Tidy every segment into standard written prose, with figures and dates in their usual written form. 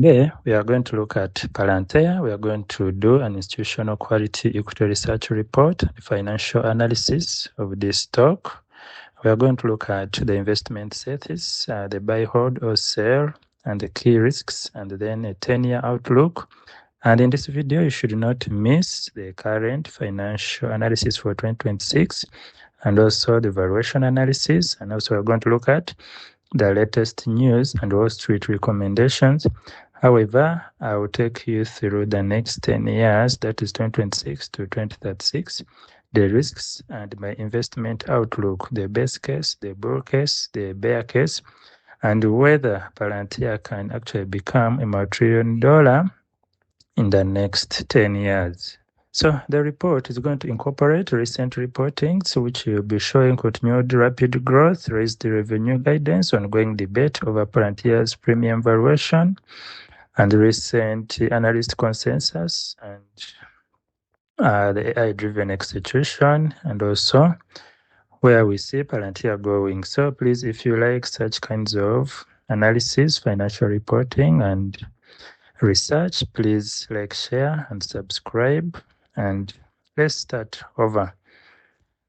Today, we are going to look at Palantir. We are going to do an institutional quality equity research report, financial analysis of this stock. We are going to look at the investment thesis, the buy, hold, or sell, and the key risks, and then a 10-year outlook. And in this video, you should not miss the current financial analysis for 2026, and also the valuation analysis. And also, we're going to look at the latest news and Wall Street recommendations. However, I will take you through the next 10 years, that is 2026 to 2036, the risks and my investment outlook, the best case, the bull case, the bear case, and whether Palantir can actually become a multi-trillion-dollar in the next 10 years. So the report is going to incorporate recent reportings, which will be showing continued rapid growth, raised revenue guidance, ongoing debate over Palantir's premium valuation, and recent analyst consensus, and the AI-driven execution, and also where we see Palantir going. So please, if you like such kinds of analysis, financial reporting, and research, please like, share, and subscribe. And let's start over.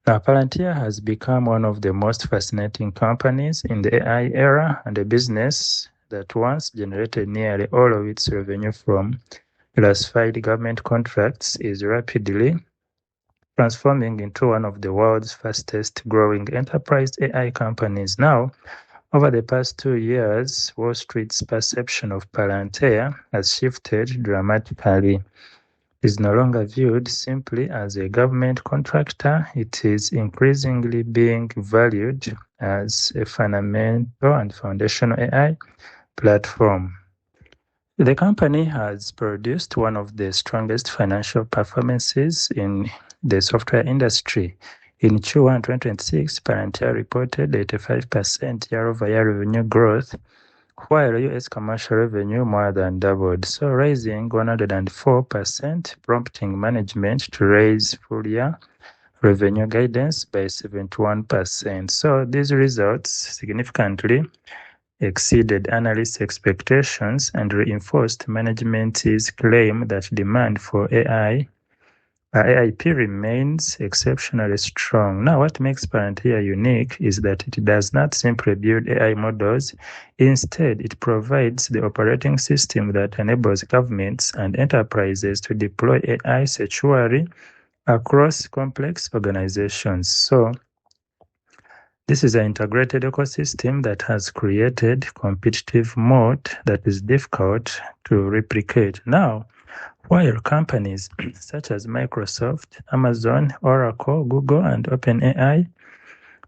Now, Palantir has become one of the most fascinating companies in the AI era, and a business that once generated nearly all of its revenue from classified government contracts is rapidly transforming into one of the world's fastest growing enterprise AI companies. Now, over the past 2 years, Wall Street's perception of Palantir has shifted dramatically. It is no longer viewed simply as a government contractor. It is increasingly being valued as a fundamental and foundational AI platform. The company has produced one of the strongest financial performances in the software industry. In Q1 2026, Palantir reported 85% year-over-year revenue growth, while U.S. commercial revenue more than doubled, so raising 104%, prompting management to raise full-year revenue guidance by 71%. So these results significantly exceeded analysts' expectations and reinforced management's claim that demand for AIP remains exceptionally strong. Now, what makes Palantir unique is that it does not simply build AI models. Instead, it provides the operating system that enables governments and enterprises to deploy AI securely across complex organizations. So, this is an integrated ecosystem that has created competitive moat that is difficult to replicate. Now, while companies such as Microsoft, Amazon, Oracle, Google, and OpenAI,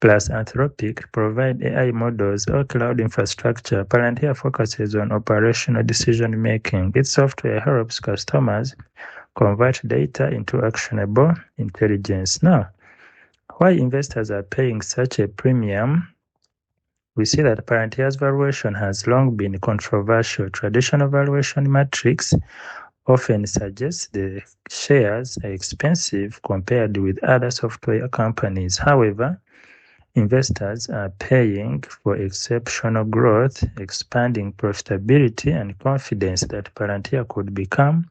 plus Anthropic provide AI models or cloud infrastructure, Palantir focuses on operational decision-making. Its software helps customers convert data into actionable intelligence. Now, why investors are paying such a premium? We see that Palantir's valuation has long been controversial. Traditional valuation metrics often suggests the shares are expensive compared with other software companies. However, investors are paying for exceptional growth, expanding profitability, and confidence that Palantir could become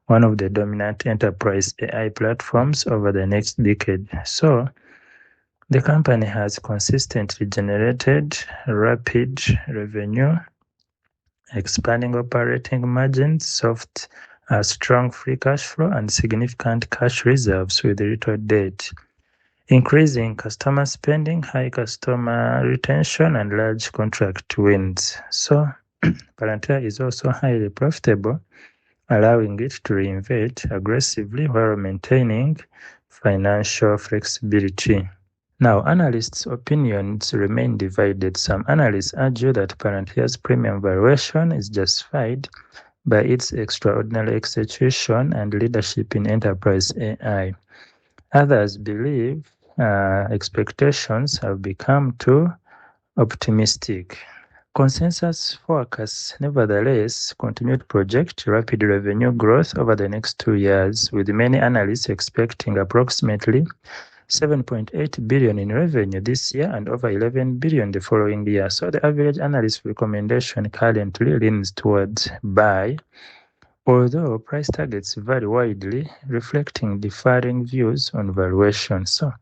one of the dominant enterprise AI platforms over the next decade. So, the company has consistently generated rapid revenue, expanding operating margins, strong free cash flow, and significant cash reserves with little debt, increasing customer spending, high customer retention, and large contract wins. So, Palantir is also highly profitable, allowing it to reinvest aggressively while maintaining financial flexibility. Now, analysts' opinions remain divided. Some analysts argue that Palantir's premium valuation is justified by its extraordinary execution and leadership in enterprise AI. Others believe expectations have become too optimistic. Consensus forecasts, nevertheless, continue to project rapid revenue growth over the next 2 years, with many analysts expecting approximately 7.8 billion in revenue this year and over 11 billion the following year. So the average analyst recommendation currently leans towards buy, although price targets vary widely, reflecting differing views on valuation. So,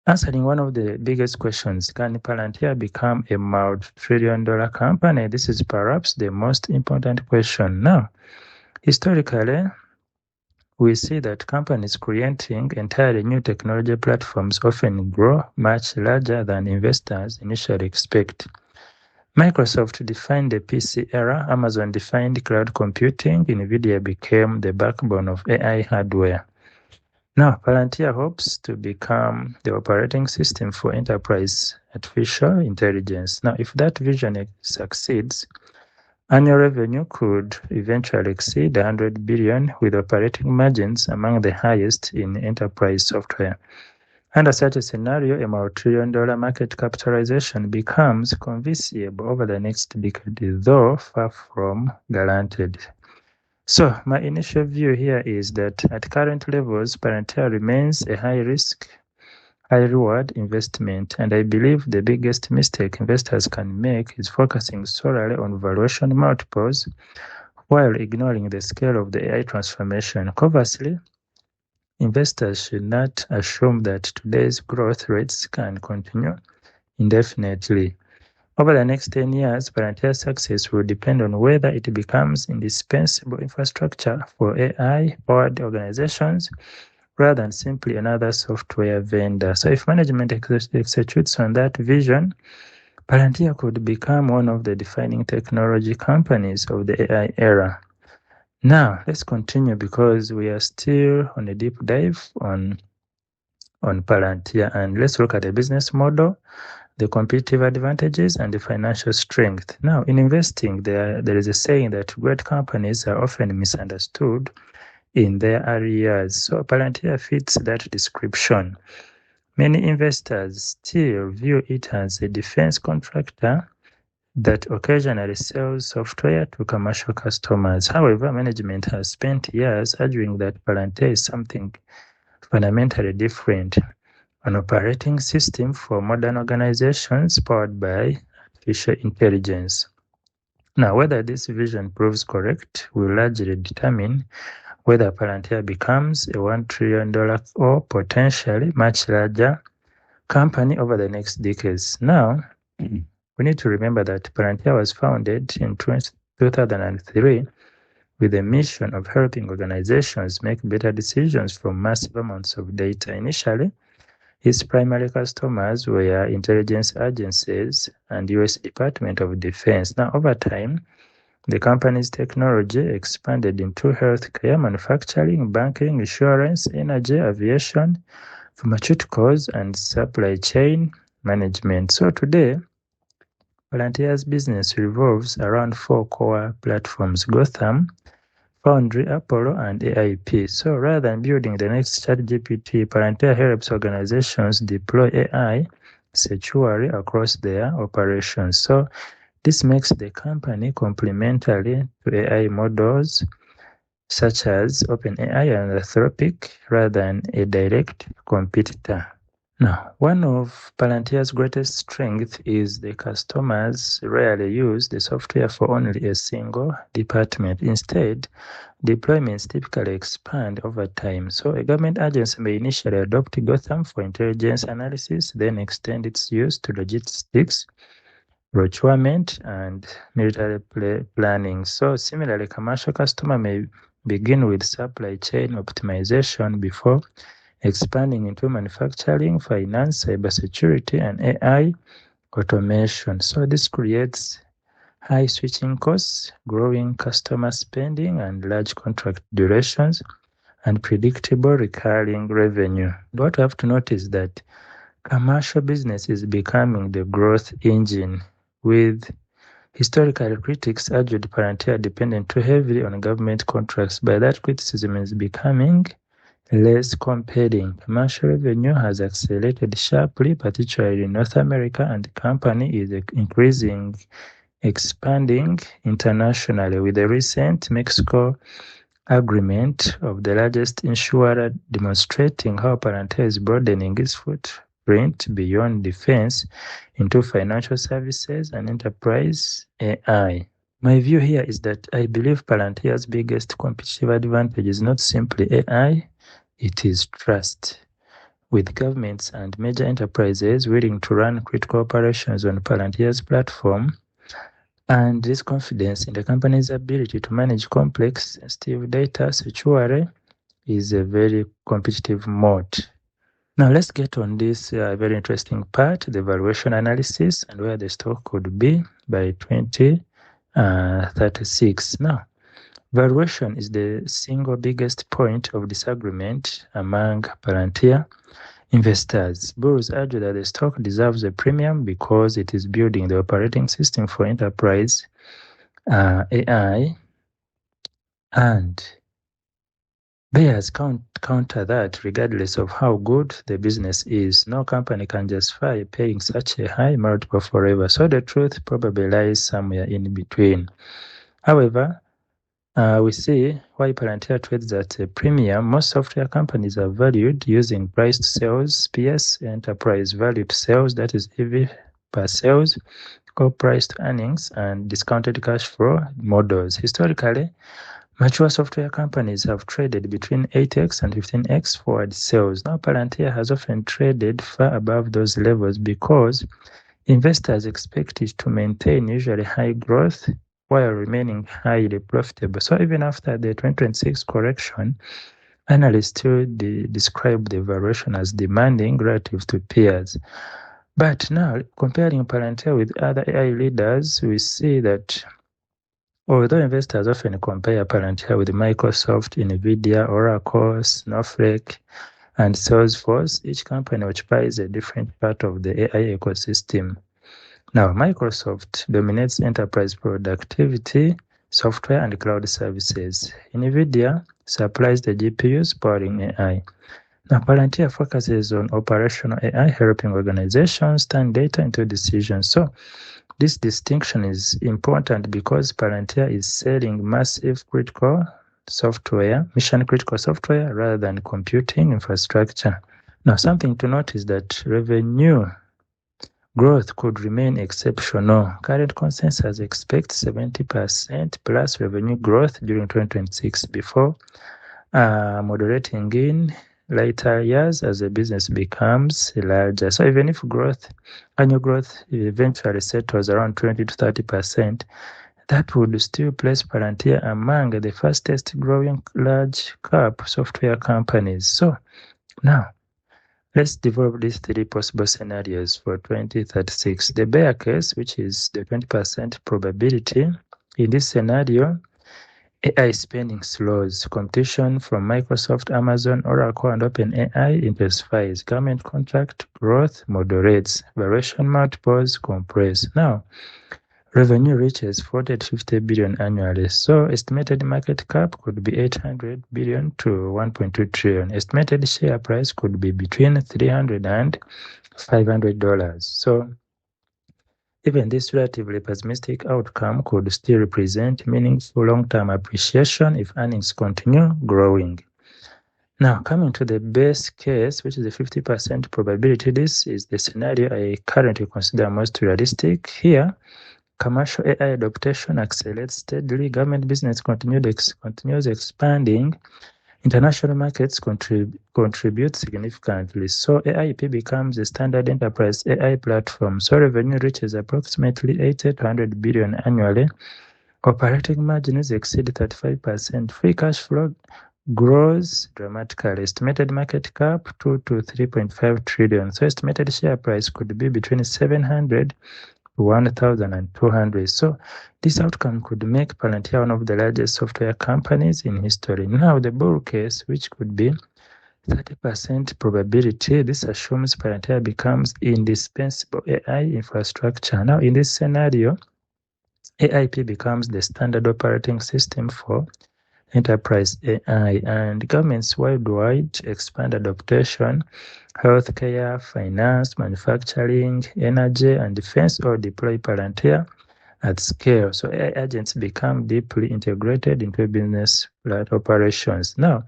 answering one of the biggest questions, can Palantir become a multi-trillion-dollar company? This is perhaps the most important question. Now, historically, we see that companies creating entirely new technology platforms often grow much larger than investors initially expect. Microsoft defined the PC era, Amazon defined cloud computing, NVIDIA became the backbone of AI hardware. Now, Palantir hopes to become the operating system for enterprise artificial intelligence. Now, if that vision succeeds, annual revenue could eventually exceed 100 billion, with operating margins among the highest in enterprise software. Under such a scenario, a multi-trillion-dollar market capitalization becomes conceivable over the next decade, though far from guaranteed. So, my initial view here is that at current levels, Palantir remains a high-risk, high-reward investment, and I believe the biggest mistake investors can make is focusing solely on valuation multiples while ignoring the scale of the AI transformation. Conversely, investors should not assume that today's growth rates can continue indefinitely. Over the next 10 years, Palantir's success will depend on whether it becomes indispensable infrastructure for AI-powered organizations rather than simply another software vendor. So if management executes on that vision, Palantir could become one of the defining technology companies of the AI era. Now, let's continue because we are still on a deep dive on Palantir, and let's look at the business model, the competitive advantages, and the financial strength. Now, in investing, there is a saying that great companies are often misunderstood in their areas. So Palantir fits that description. Many investors still view it as a defense contractor that occasionally sells software to commercial customers. However, management has spent years arguing that Palantir is something fundamentally different, an operating system for modern organizations powered by artificial intelligence. Now, whether this vision proves correct will largely determine whether Palantir becomes a $1 trillion or potentially much larger company over the next decades. Now, we need to remember that Palantir was founded in 2003 with the mission of helping organizations make better decisions from massive amounts of data. Initially, its primary customers were intelligence agencies and U.S. Department of Defense. Now, over time, the company's technology expanded into healthcare, manufacturing, banking, insurance, energy, aviation, pharmaceuticals, and supply chain management. So today, Palantir's business revolves around 4 core platforms: Gotham, Foundry, Apollo, and AIP. So rather than building the next ChatGPT, Palantir helps organizations deploy AI securely across their operations. So this makes the company complementary to AI models such as OpenAI and Anthropic rather than a direct competitor. Now, one of Palantir's greatest strengths is the customers rarely use the software for only a single department. Instead, deployments typically expand over time. So a government agency may initially adopt Gotham for intelligence analysis, then extend its use to logistics, procurement, and military planning. So similarly, commercial customer may begin with supply chain optimization before expanding into manufacturing, finance, cybersecurity, and AI automation. So this creates high switching costs, growing customer spending, and large contract durations, and predictable recurring revenue. What we have to notice is that commercial business is becoming the growth engine, with historical critics argued Palantir dependent too heavily on government contracts, but that criticism is becoming less compelling. Commercial revenue has accelerated sharply, particularly in North America, and the company is expanding internationally. With the recent Mexico agreement of the largest insurer, demonstrating how Palantir is broadening its footprint beyond defense into financial services and enterprise AI. My view here is that I believe Palantir's biggest competitive advantage is not simply AI, it is trust. With governments and major enterprises willing to run critical operations on Palantir's platform, and this confidence in the company's ability to manage complex, sensitive data securely is a very competitive moat. Now let's get on this very interesting part, the valuation analysis and where the stock could be by 2036. Now, valuation is the single biggest point of disagreement among Palantir investors. Bulls argue that the stock deserves a premium because it is building the operating system for enterprise AI, and bears counter that regardless of how good the business is, no company can justify paying such a high multiple forever. So the truth probably lies somewhere in between. However, we see why Palantir trades at a premium. Most software companies are valued using price to sales, PS, enterprise value to sales, that is EV per sales, core price to earnings, and discounted cash flow models. Historically, mature software companies have traded between 8x and 15x forward sales. Now, Palantir has often traded far above those levels because investors expect it to maintain usually high growth while remaining highly profitable. So even after the 2026 correction, analysts still describe the valuation as demanding relative to peers. But now, comparing Palantir with other AI leaders, we see that although investors often compare Palantir with Microsoft, NVIDIA, Oracle, Snowflake, and Salesforce, each company occupies a different part of the AI ecosystem. Now, Microsoft dominates enterprise productivity, software, and cloud services. NVIDIA supplies the GPUs powering AI. Now, Palantir focuses on operational AI, helping organizations turn data into decisions. So, this distinction is important because Palantir is selling massive critical software, mission-critical software, rather than computing infrastructure. Now, something to note is that revenue growth could remain exceptional. Current consensus expects 70% plus revenue growth during 2026 before moderating in later years as the business becomes larger. So even if annual growth eventually settles around 20 to 30%, that would still place Palantir among the fastest growing large cap software companies. So now, let's develop these three possible scenarios for 2036. The bear case, which is the 20% probability. In this scenario, AI spending slows. Competition from Microsoft, Amazon, Oracle, and OpenAI intensifies. Government contract growth moderates. Valuation multiples compress. Now, revenue reaches 40 to 50 billion annually. So estimated market cap could be 800 billion to 1.2 trillion. Estimated share price could be between $300 and $500. So even this relatively pessimistic outcome could still represent meaningful long-term appreciation if earnings continue growing. Now, coming to the base case, which is a 50% probability, this is the scenario I currently consider most realistic. Here, commercial AI adoption accelerates steadily, government business continues expanding, international markets contribute significantly. So AIP becomes a standard enterprise AI platform. So revenue reaches approximately 80 to 100 billion annually. Operating margins exceed 35%. Free cash flow grows dramatically. Estimated market cap 2 to 3.5 trillion. So estimated share price could be between 700 to 1,200. So this outcome could make Palantir one of the largest software companies in history. Now the bull case, which could be 30% probability, this assumes Palantir becomes indispensable AI infrastructure. Now in this scenario, AIP becomes the standard operating system for enterprise AI, and governments worldwide expand adoption. Healthcare, finance, manufacturing, energy, and defense all deploy Palantir at scale. So AI agents become deeply integrated into business operations. Now,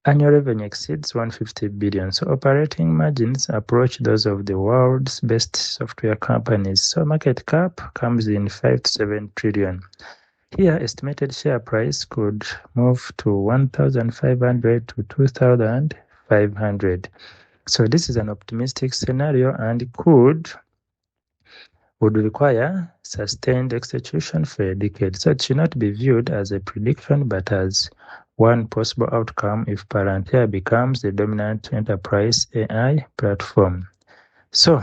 annual revenue exceeds 150 billion. So operating margins approach those of the world's best software companies. So market cap comes in 5 to 7 trillion. Here, estimated share price could move to 1,500 to 2,500. So this is an optimistic scenario and would require sustained execution for a decade. So it should not be viewed as a prediction, but as one possible outcome if Palantir becomes the dominant enterprise AI platform. So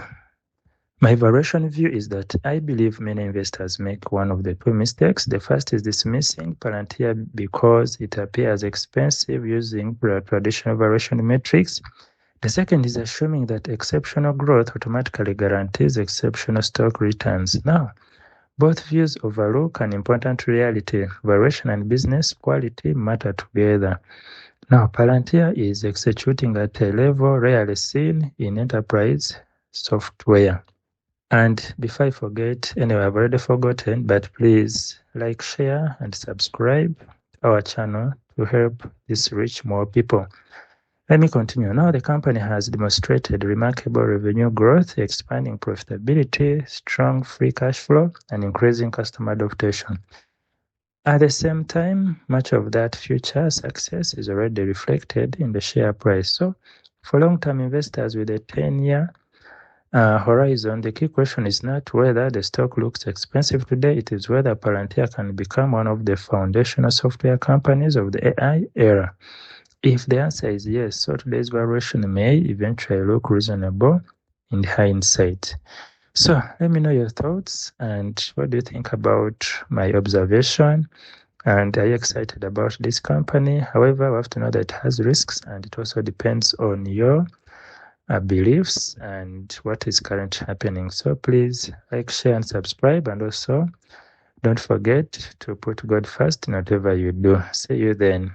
my valuation view is that I believe many investors make one of the two mistakes. The first is dismissing Palantir because it appears expensive using traditional valuation metrics. The second is assuming that exceptional growth automatically guarantees exceptional stock returns. Now, both views overlook an important reality. Valuation and business quality matter together. Now, Palantir is executing at a level rarely seen in enterprise software. And before I forget, anyway, I've already forgotten, but please like, share, and subscribe to our channel to help this reach more people. Let me continue. Now, the company has demonstrated remarkable revenue growth, expanding profitability, strong free cash flow, and increasing customer adoption. At the same time, much of that future success is already reflected in the share price. So, for long-term investors with a 10-year horizon, the key question is not whether the stock looks expensive today, it is whether Palantir can become one of the foundational software companies of the AI era. If the answer is yes, so today's valuation may eventually look reasonable in hindsight. So let me know your thoughts and what do you think about my observation, and are you excited about this company? However, we have to know that it has risks and it also depends on your beliefs and what is currently happening. So please like, share, and subscribe, and also don't forget to put God first in whatever you do. See you then.